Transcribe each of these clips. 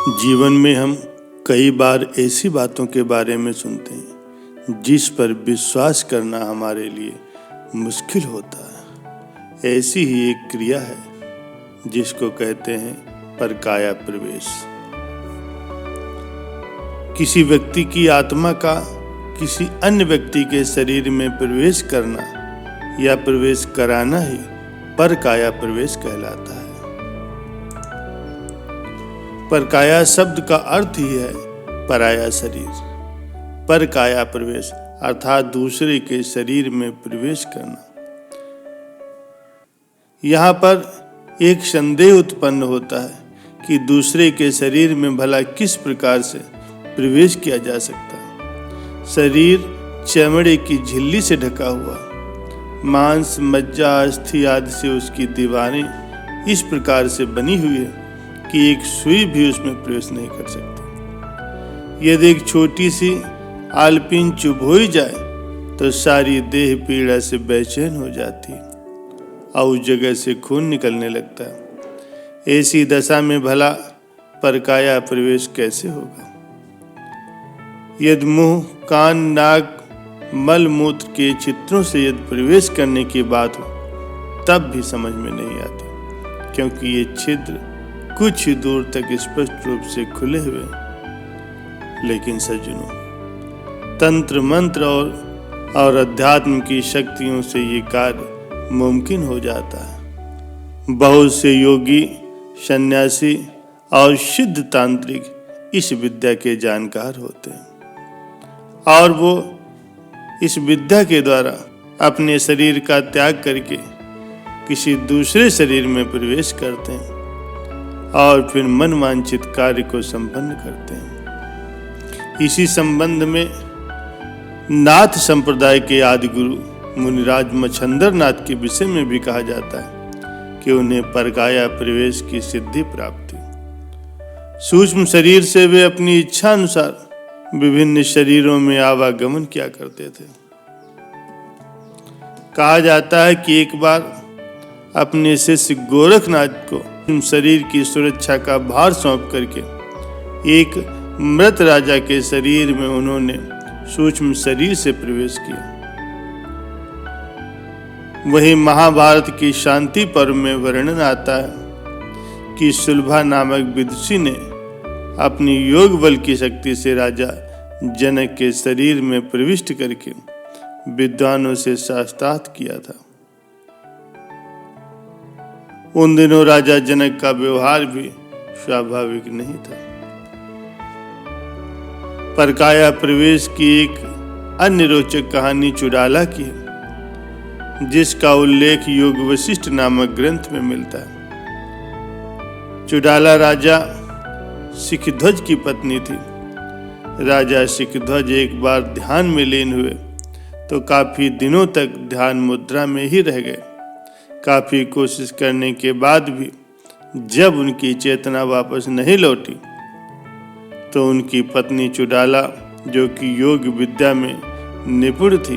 जीवन में हम कई बार ऐसी बातों के बारे में सुनते हैं जिस पर विश्वास करना हमारे लिए मुश्किल होता है। ऐसी ही एक क्रिया है जिसको कहते हैं परकाया प्रवेश। किसी व्यक्ति की आत्मा का किसी अन्य व्यक्ति के शरीर में प्रवेश करना या प्रवेश कराना ही परकाया प्रवेश कहलाता है। परकाया शब्द का अर्थ ही है पराया शरीर। परकाया प्रवेश अर्थात दूसरे के शरीर में प्रवेश करना। यहाँ पर एक संदेह उत्पन्न होता है कि दूसरे के शरीर में भला किस प्रकार से प्रवेश किया जा सकता है। शरीर चमड़े की झिल्ली से ढका हुआ, मांस मज्जा अस्थि आदि से उसकी दीवारें इस प्रकार से बनी हुई है कि एक सुई भी उसमें प्रवेश नहीं कर सकती। यदि एक छोटी सी आलपीन चुभ हो जाए तो सारी देह पीड़ा से बेचैन हो जाती है और उस जगह से खून निकलने लगता है। ऐसी दशा में भला परकाया प्रवेश कैसे होगा। यदि मुंह कान नाक मल मूत्र के चित्रों से यदि प्रवेश करने की बात हो तब भी समझ में नहीं आती, क्योंकि ये छिद्र कुछ ही दूर तक स्पष्ट रूप से खुले हुए। लेकिन सज्जनों, तंत्र मंत्र और अध्यात्म की शक्तियों से ये कार्य मुमकिन हो जाता है। बहुत से योगी, सन्यासी और सिद्ध तांत्रिक इस विद्या के जानकार होते हैं और वो इस विद्या के द्वारा अपने शरीर का त्याग करके किसी दूसरे शरीर में प्रवेश करते हैं और फिर मनवांछित कार्य को संपन्न करते हैं। इसी संबंध में नाथ संप्रदाय के आदि गुरु मुनिराज मच्छंदर नाथ के विषय में भी कहा जाता है कि उन्हें परकाया प्रवेश की सिद्धि प्राप्त थी। सूक्ष्म शरीर से वे अपनी इच्छा अनुसार विभिन्न शरीरों में आवागमन किया करते थे। कहा जाता है कि एक बार अपने शिष्य गोरखनाथ को शरीर की सुरक्षा का भार सौंप करके एक मृत राजा के शरीर में उन्होंने सूक्ष्म शरीर से प्रवेश किया। वही महाभारत की शांति पर्व में वर्णन आता है कि सुलभा नामक विदुषी ने अपनी योग बल की शक्ति से राजा जनक के शरीर में प्रविष्ट करके विद्वानों से शास्त्रार्थ किया था। उन दिनों राजा जनक का व्यवहार भी स्वाभाविक नहीं था। परकाया प्रवेश की एक अन्य रोचक कहानी चुड़ाला की है, जिसका उल्लेख योग वशिष्ठ नामक ग्रंथ में मिलता है। चुड़ाला राजा सिखध्वज की पत्नी थी। राजा सिखध्वज एक बार ध्यान में लीन हुए तो काफी दिनों तक ध्यान मुद्रा में ही रह गए। काफी कोशिश करने के बाद भी जब उनकी चेतना वापस नहीं लौटी तो उनकी पत्नी चुड़ाला, जो कि योग विद्या में निपुण थी,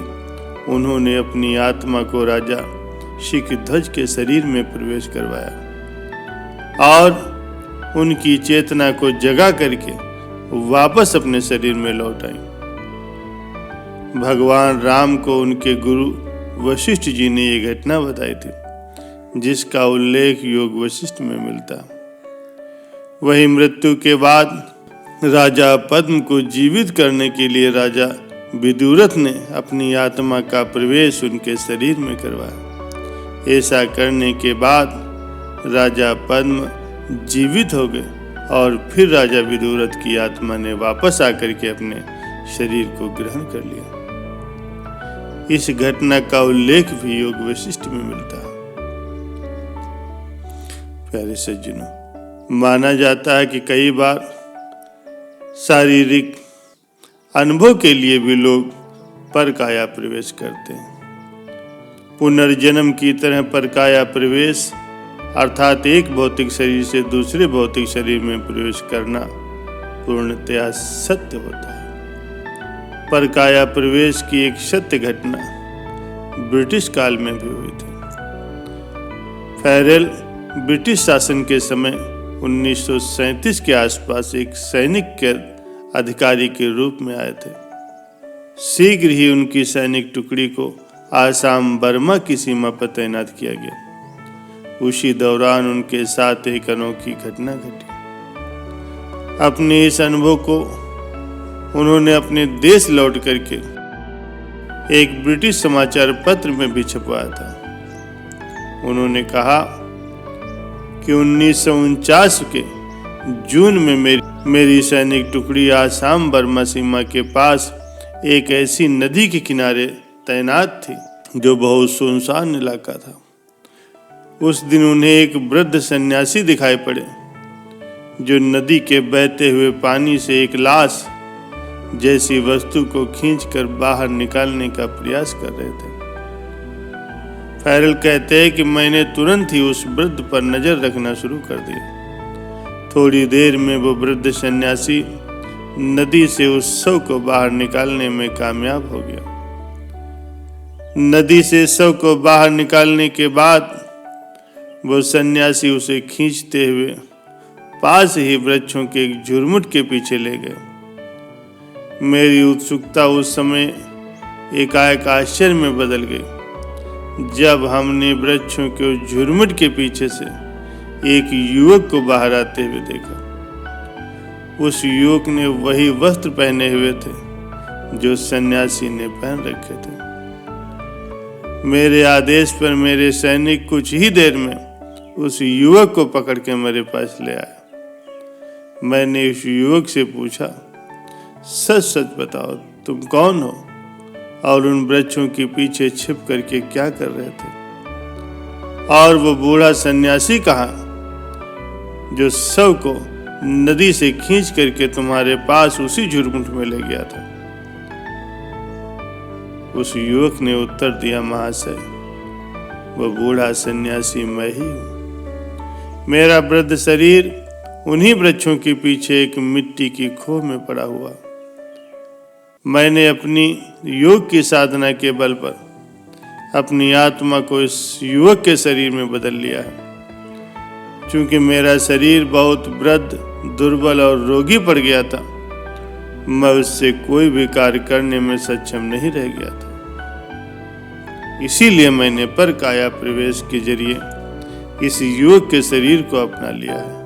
उन्होंने अपनी आत्मा को राजा सिखध्वज के शरीर में प्रवेश करवाया और उनकी चेतना को जगा करके वापस अपने शरीर में लौट आई। भगवान राम को उनके गुरु वशिष्ठ जी ने ये घटना बताई थी, जिसका उल्लेख योग वशिष्ठ में मिलता। वही मृत्यु के बाद राजा पद्म को जीवित करने के लिए राजा विदुरथ ने अपनी आत्मा का प्रवेश उनके शरीर में करवाया। ऐसा करने के बाद राजा पद्म जीवित हो गए और फिर राजा विदुरथ की आत्मा ने वापस आकर के अपने शरीर को ग्रहण कर लिया। इस घटना का उल्लेख भी योग वशिष्ठ में मिलता है। प्यारे सज्जनों, माना जाता है कि कई बार शारीरिक अनुभव के लिए भी लोग परकाया प्रवेश करते हैं। पुनर्जन्म की तरह परकाया प्रवेश अर्थात एक भौतिक शरीर से दूसरे भौतिक शरीर में प्रवेश करना पूर्णतया सत्य होता है। परकाया प्रवेश की एक सत्य घटना ब्रिटिश काल में भी हुई थी। फेरेल ब्रिटिश शासन के समय 1937 के आसपास एक सैनिक के अधिकारी के रूप में आए थे। शीघ्र ही उनकी सैनिक टुकड़ी को आसाम बर्मा की सीमा पर तैनात किया गया। उसी दौरान उनके साथ एक अनोखी घटना घटी। अपने इस अनुभव को उन्होंने अपने देश लौट करके एक ब्रिटिश समाचार पत्र में भी छपवाया था। उन्होंने कहा कि 1949 के जून में मेरी सैनिक टुकड़ी आसाम बर्मा सीमा के पास एक ऐसी नदी के किनारे तैनात थी जो बहुत सुनसान इलाका था। उस दिन उन्हें एक वृद्ध सन्यासी दिखाई पड़े जो नदी के बहते हुए पानी से एक लाश जैसी वस्तु को खींचकर बाहर निकालने का प्रयास कर रहे थे। फैरल कहते हैं कि मैंने तुरंत ही उस वृद्ध पर नजर रखना शुरू कर दिया। थोड़ी देर में वो वृद्ध सन्यासी नदी से उस शव को बाहर निकालने में कामयाब हो गया। नदी से शव को बाहर निकालने के बाद वो सन्यासी उसे खींचते हुए पास ही वृक्षों के एक झुरमुट के पीछे ले गए। मेरी उत्सुकता उस समय एकाएक आश्चर्य में बदल गई जब हमने वृक्षों के उस झुरमुट के पीछे से एक युवक को बाहर आते हुए देखा। उस युवक ने वही वस्त्र पहने हुए थे जो सन्यासी ने पहन रखे थे। मेरे आदेश पर मेरे सैनिक कुछ ही देर में उस युवक को पकड़ के मेरे पास ले आए। मैंने उस युवक से पूछा, सच सच बताओ तुम कौन हो और उन वृक्षों के पीछे छिप करके क्या कर रहे थे? और वो बूढ़ा सन्यासी कहाँ जो शव को नदी से खींच करके तुम्हारे पास उसी झुरमुट में ले गया था? उस युवक ने उत्तर दिया, महाशय वो बूढ़ा सन्यासी मैं ही हूँ। मेरा वृद्ध शरीर उन्हीं वृक्षों के पीछे एक मिट्टी की खोह में पड़ा हुआ। मैंने अपनी योग की साधना के बल पर अपनी आत्मा को इस युवक के शरीर में बदल लिया है। चूंकि मेरा शरीर बहुत वृद्ध, दुर्बल और रोगी पड़ गया था, मैं उससे कोई भी कार्य करने में सक्षम नहीं रह गया था। इसीलिए मैंने पर काया प्रवेश के जरिए इस युवक के शरीर को अपना लिया है।